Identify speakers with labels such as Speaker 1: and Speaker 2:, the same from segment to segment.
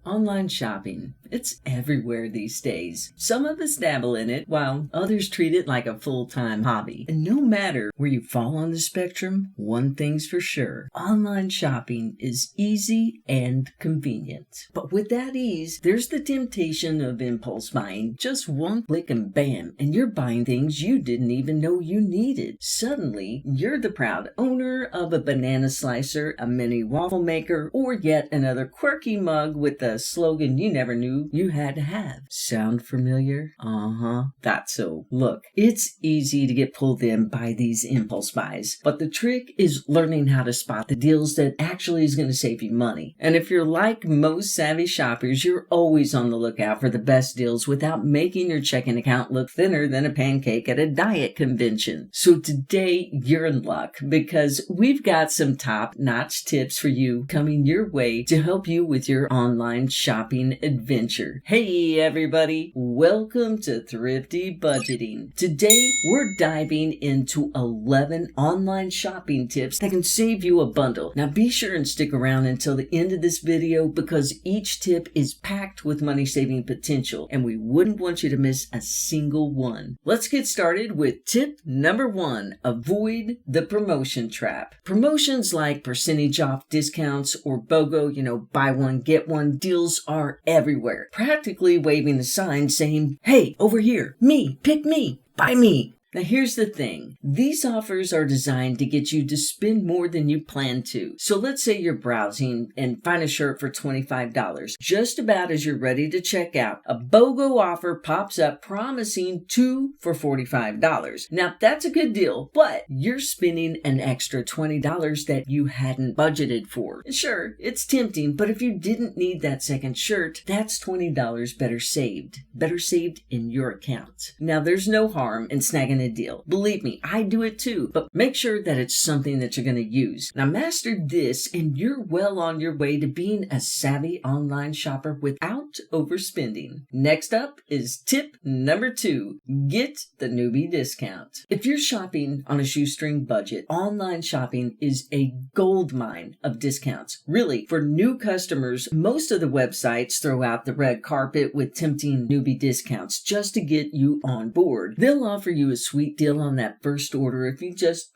Speaker 1: Online shopping, it's everywhere these days. Some of us dabble in it, while others treat it like a full-time hobby. And no matter where you fall on the spectrum, one thing's for sure. Online shopping is easy and convenient. But with that ease, there's the temptation of impulse buying. Just one click and bam, and you're buying things you didn't even know you needed. Suddenly, you're the proud owner of a banana slicer, a mini waffle maker, or yet another quirky mug with a slogan you never knew you had to have. Sound familiar? Thought so. Look, it's easy to get pulled in by these impulse buys, but the trick is learning how to spot the deals that actually is going to save you money. And if you're like most savvy shoppers, you're always on the lookout for the best deals without making your checking account look thinner than a pancake at a diet convention. So today, you're in luck because we've got some top-notch tips for you coming your way to help you with your online shopping adventure. Hey everybody, welcome to Thrifty Budgeting. Today we're diving into 11 online shopping tips that can save you a bundle. Now be sure and stick around until the end of this video because each tip is packed with money saving potential and we wouldn't want you to miss a single one. Let's get started with tip number 1. Avoid the promotion trap. Promotions like percentage off discounts or BOGO, buy one get one deals are everywhere, practically waving a sign saying, "Hey, over here, me, pick me, buy me." Now here's the thing. These offers are designed to get you to spend more than you plan to. So let's say you're browsing and find a shirt for $25. Just about as you're ready to check out, a BOGO offer pops up promising 2 for $45. Now that's a good deal, but you're spending an extra $20 that you hadn't budgeted for. Sure, it's tempting, but if you didn't need that second shirt, that's $20 better saved. Better saved in your account. Now there's no harm in snagging a deal. Believe me, I do it too, but make sure that it's something that you're going to use. Now master this and you're well on your way to being a savvy online shopper without overspending. Next up is tip number 2. Get the newbie discount. If you're shopping on a shoestring budget, online shopping is a gold mine of discounts. Really, for new customers, most of the websites throw out the red carpet with tempting newbie discounts just to get you on board. They'll offer you a sweet deal on that first order if you just,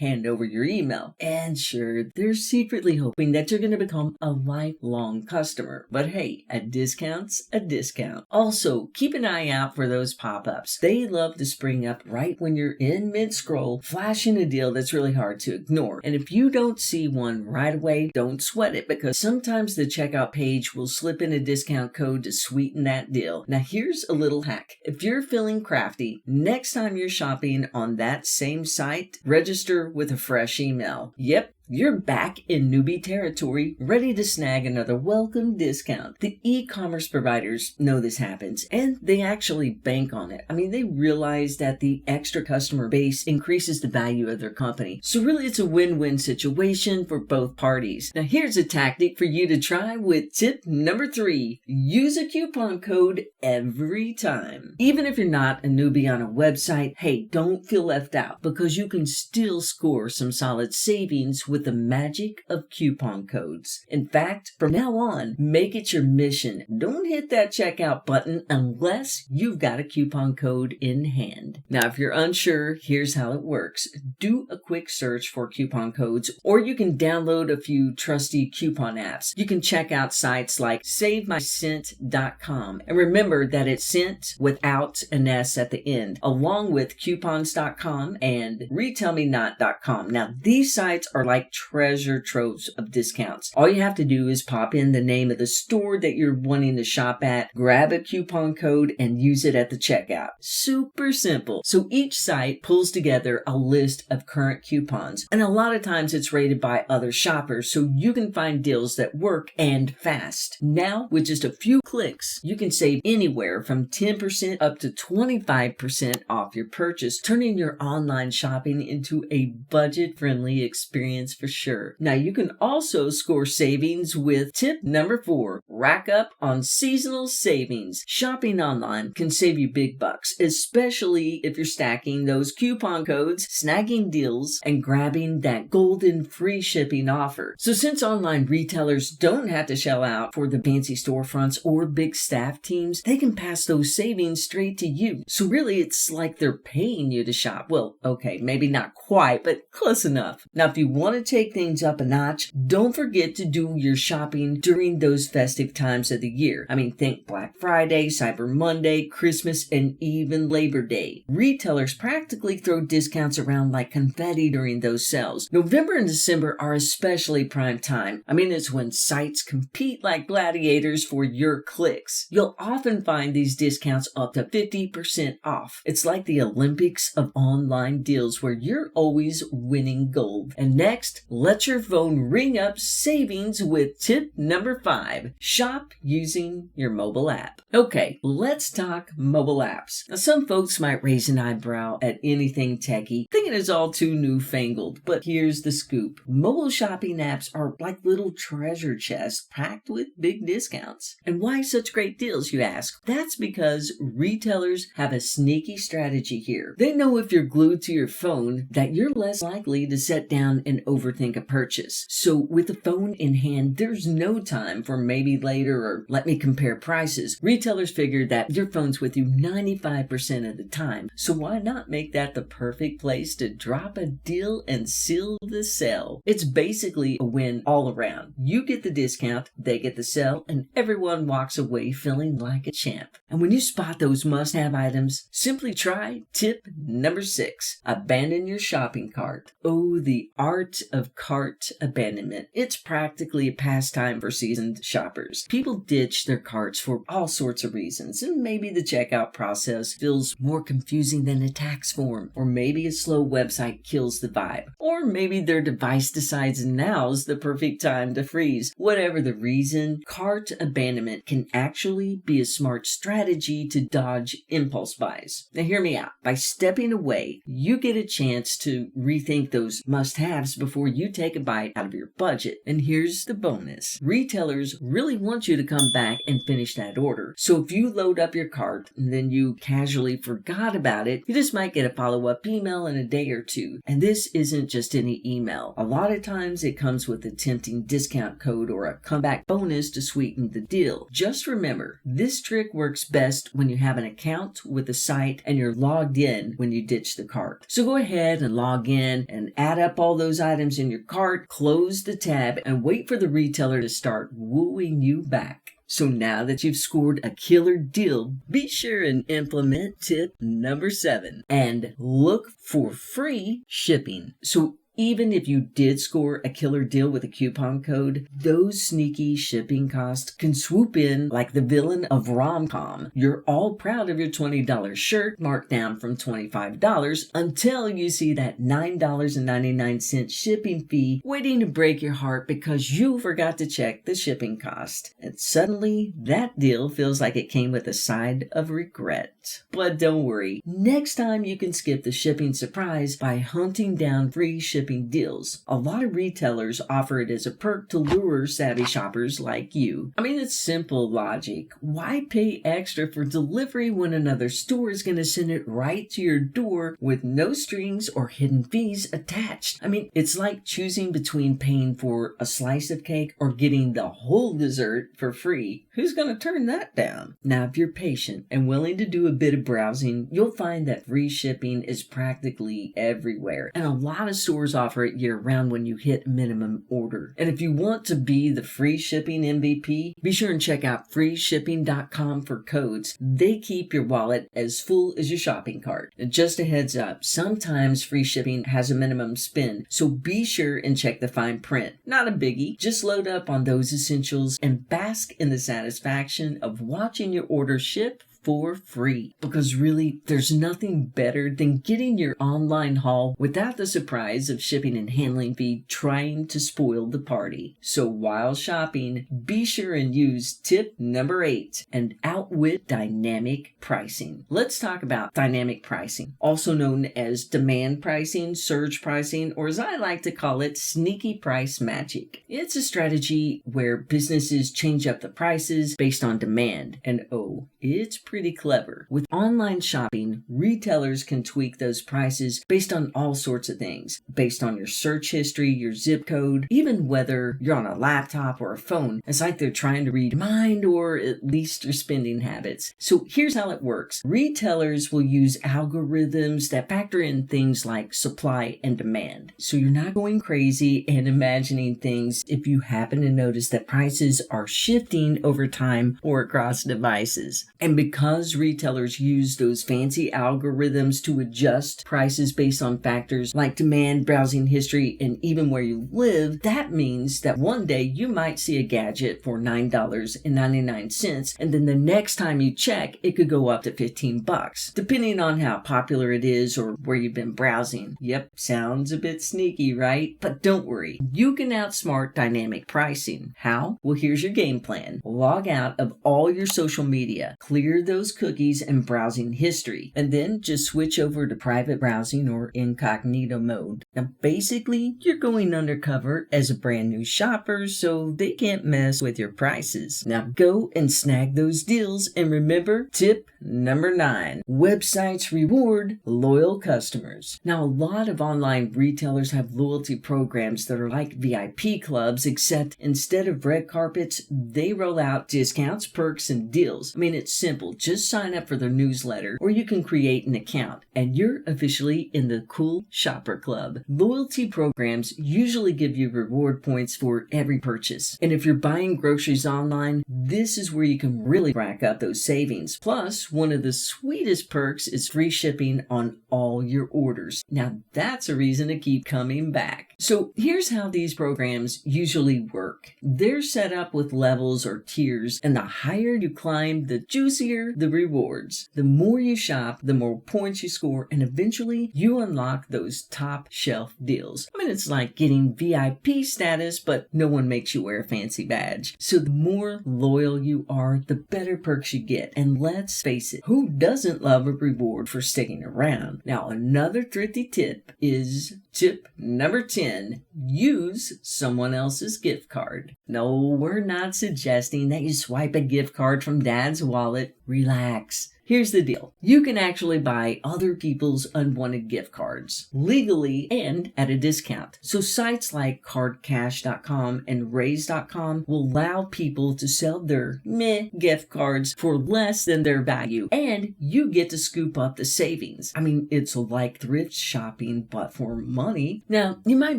Speaker 1: hand over your email. And sure, they're secretly hoping that you're going to become a lifelong customer. But hey, a discount's a discount. Also, keep an eye out for those pop-ups. They love to spring up right when you're in mid-scroll, flashing a deal that's really hard to ignore. And if you don't see one right away, don't sweat it because sometimes the checkout page will slip in a discount code to sweeten that deal. Now here's a little hack. If you're feeling crafty, next time you're shopping on that same site, register with a fresh email. Yep, you're back in newbie territory, ready to snag another welcome discount. The e-commerce providers know this happens, and they actually bank on it. They realize that the extra customer base increases the value of their company. So really, it's a win-win situation for both parties. Now, here's a tactic for you to try with tip number 3. Use a coupon code every time. Even if you're not a newbie on a website, hey, don't feel left out because you can still score some solid savings with the magic of coupon codes. In fact, from now on, make it your mission. Don't hit that checkout button unless you've got a coupon code in hand. Now, if you're unsure, here's how it works. Do a quick search for coupon codes, or you can download a few trusty coupon apps. You can check out sites like SaveMyCent.com. And remember that it's cent without an S at the end, along with coupons.com and RetailMeNot.com. Now, these sites are like treasure troves of discounts. All you have to do is pop in the name of the store that you're wanting to shop at, grab a coupon code, and use it at the checkout. Super simple. So each site pulls together a list of current coupons, and a lot of times it's rated by other shoppers, so you can find deals that work and fast. Now, with just a few clicks, you can save anywhere from 10% up to 25% off your purchase, turning your online shopping into a budget-friendly experience wins for sure. Now you can also score savings with tip number 4. Rack up on seasonal savings. Shopping online can save you big bucks, especially if you're stacking those coupon codes, snagging deals, and grabbing that golden free shipping offer. So since online retailers don't have to shell out for the fancy storefronts or big staff teams, they can pass those savings straight to you. So really it's like they're paying you to shop. Well, okay, maybe not quite, but close enough. Now if you want to take things up a notch, don't forget to do your shopping during those festive times of the year. I mean, think Black Friday, Cyber Monday, Christmas, and even Labor Day. Retailers practically throw discounts around like confetti during those sales. November and December are especially prime time. I mean, it's when sites compete like gladiators for your clicks. You'll often find these discounts up to 50% off. It's like the Olympics of online deals where you're always winning gold. And next, let your phone ring up savings with tip number 5. Shop using your mobile app. Okay, let's talk mobile apps. Now, some folks might raise an eyebrow at anything techie, thinking it's all too newfangled, but here's the scoop. Mobile shopping apps are like little treasure chests packed with big discounts. And why such great deals, you ask? That's because retailers have a sneaky strategy here. They know if you're glued to your phone that you're less likely to sit down and overthink a purchase. So with the phone in hand, there's no time for maybe later or let me compare prices. Retailers figure that your phone's with you 95% of the time. So why not make that the perfect place to drop a deal and seal the sale? It's basically a win all around. You get the discount, they get the sale, and everyone walks away feeling like a champ. And when you spot those must-have items, simply try tip number 6. Abandon your shopping cart. Oh, the art of cart abandonment. It's practically a pastime for seasoned shoppers. People ditch their carts for all sorts of reasons, and maybe the checkout process feels more confusing than a tax form, or maybe a slow website kills the vibe, or maybe their device decides now's the perfect time to freeze. Whatever the reason, cart abandonment can actually be a smart strategy to dodge impulse buys. Now hear me out. By stepping away, you get a chance to rethink those must-haves before you take a bite out of your budget. And here's the bonus. Retailers really want you to come back and finish that order. So if you load up your cart and then you casually forgot about it, you just might get a follow-up email in a day or two. And this isn't just any email. A lot of times it comes with a tempting discount code or a comeback bonus to sweeten the deal. Just remember, this trick works best when you have an account with the site and you're logged in when you ditch the cart. So go ahead and log in and add up all those items in your cart, close the tab, and wait for the retailer to start wooing you back. So now that you've scored a killer deal, be sure and implement tip number 7 and look for free shipping. So even if you did score a killer deal with a coupon code, those sneaky shipping costs can swoop in like the villain of rom-com. You're all proud of your $20 shirt marked down from $25 until you see that $9.99 shipping fee waiting to break your heart because you forgot to check the shipping cost. And suddenly, that deal feels like it came with a side of regret. But don't worry, next time you can skip the shipping surprise by hunting down free shipping deals. A lot of retailers offer it as a perk to lure savvy shoppers like you. I mean, it's simple logic. Why pay extra for delivery when another store is going to send it right to your door with no strings or hidden fees attached? I mean, it's like choosing between paying for a slice of cake or getting the whole dessert for free. Who's going to turn that down? Now, if you're patient and willing to do a bit of browsing, you'll find that free shipping is practically everywhere. And a lot of stores offer it year-round when you hit minimum order. And if you want to be the free shipping MVP, be sure and check out freeshipping.com for codes. They keep your wallet as full as your shopping cart. And just a heads up, sometimes free shipping has a minimum spend, so be sure and check the fine print. Not a biggie. Just load up on those essentials and bask in the satisfaction of watching your order ship for free. Because really, there's nothing better than getting your online haul without the surprise of shipping and handling fee trying to spoil the party. So while shopping, be sure and use tip number 8 and outwit dynamic pricing. Let's talk about dynamic pricing, also known as demand pricing, surge pricing, or as I like to call it, sneaky price magic. It's a strategy where businesses change up the prices based on demand. And oh, it's pretty clever. With online shopping, retailers can tweak those prices based on all sorts of things. Based on your search history, your zip code, even whether you're on a laptop or a phone. It's like they're trying to read your mind or at least your spending habits. So here's how it works. Retailers will use algorithms that factor in things like supply and demand. So you're not going crazy and imagining things if you happen to notice that prices are shifting over time or across devices. And because retailers use those fancy algorithms to adjust prices based on factors like demand, browsing history, and even where you live, that means that one day you might see a gadget for $9.99, and then the next time you check, it could go up to $15, depending on how popular it is or where you've been browsing. Yep, sounds a bit sneaky, right? But don't worry, you can outsmart dynamic pricing. How? Well, here's your game plan. Log out of all your social media, clear those cookies and browsing history, and then just switch over to private browsing or incognito mode. Now, basically, you're going undercover as a brand new shopper, so they can't mess with your prices. Now, go and snag those deals, and remember, tip number 9, websites reward loyal customers. Now, a lot of online retailers have loyalty programs that are like VIP clubs, except instead of red carpets, they roll out discounts, perks, and deals. I mean, it's simple. Just sign up for their newsletter, or you can create an account, and you're officially in the cool shopper club. Loyalty programs usually give you reward points for every purchase. And if you're buying groceries online, this is where you can really rack up those savings. Plus, one of the sweetest perks is free shipping on all your orders. Now, that's a reason to keep coming back. So here's how these programs usually work. They're set up with levels or tiers, and the higher you climb, the juicier the rewards. The more you shop, the more points you score, and eventually you unlock those top shelf deals. I mean, it's like getting VIP status, but no one makes you wear a fancy badge. So the more loyal you are, the better perks you get. And let's face it, who doesn't love a reward for sticking around? Now, another thrifty tip is tip number 10. Use someone else's gift card. No, we're not suggesting that you swipe a gift card from dad's wallet. Relax. Here's the deal. You can actually buy other people's unwanted gift cards legally and at a discount. So sites like cardcash.com and raise.com will allow people to sell their meh gift cards for less than their value, and you get to scoop up the savings. I mean, it's like thrift shopping, but for money. Now, you might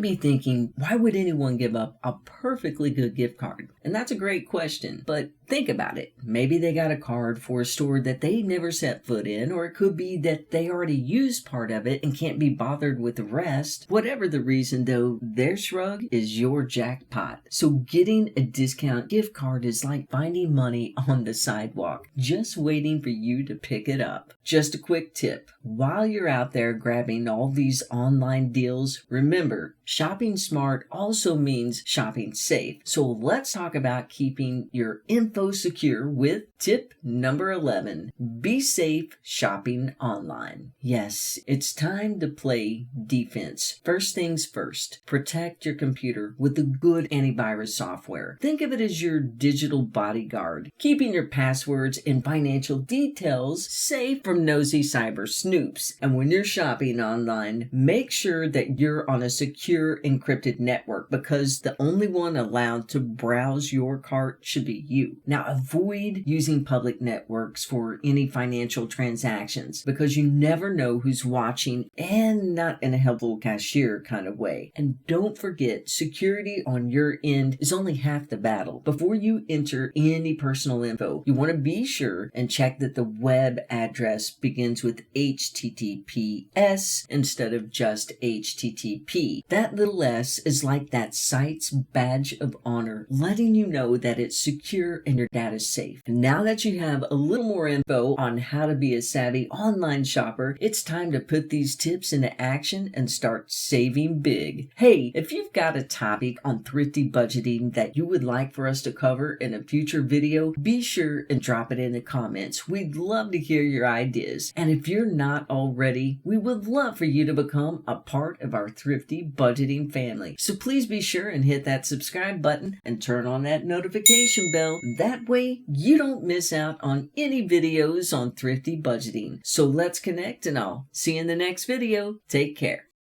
Speaker 1: be thinking, why would anyone give up a perfectly good gift card? And that's a great question, but think about it. Maybe they got a card for a store that they never set foot in, or it could be that they already used part of it and can't be bothered with the rest. Whatever the reason, though, their shrug is your jackpot. So getting a discount gift card is like finding money on the sidewalk, just waiting for you to pick it up. Just a quick tip. While you're out there grabbing all these online deals, remember, shopping smart also means shopping safe. So let's talk about keeping your info secure with tip number 11. Be safe shopping online. Yes, it's time to play defense. First things first, protect your computer with a good antivirus software. Think of it as your digital bodyguard, keeping your passwords and financial details safe from nosy cyber snoops. And when you're shopping online, make sure that you're on a secure encrypted network, because the only one allowed to browse your cart should be you. Now, avoid using public networks for any financial transactions, because you never know who's watching, and not in a helpful cashier kind of way. And don't forget, security on your end is only half the battle. Before you enter any personal info, you want to be sure and check that the web address begins with HTTPS instead of just HTTP. That little S is like that site's badge of honor, letting you know that it's secure and your data is safe. And now that you have a little more info on how to be a savvy online shopper, it's time to put these tips into action and start saving big. Hey, if you've got a topic on thrifty budgeting that you would like for us to cover in a future video, be sure and drop it in the comments. We'd love to hear your ideas. And if you're not already, we would love for you to become a part of our thrifty budgeting family. So please be sure and hit that subscribe button and turn on that notification bell. That way you don't miss out on any videos on thrifty budgeting. So let's connect, and I'll see you in the next video. Take care.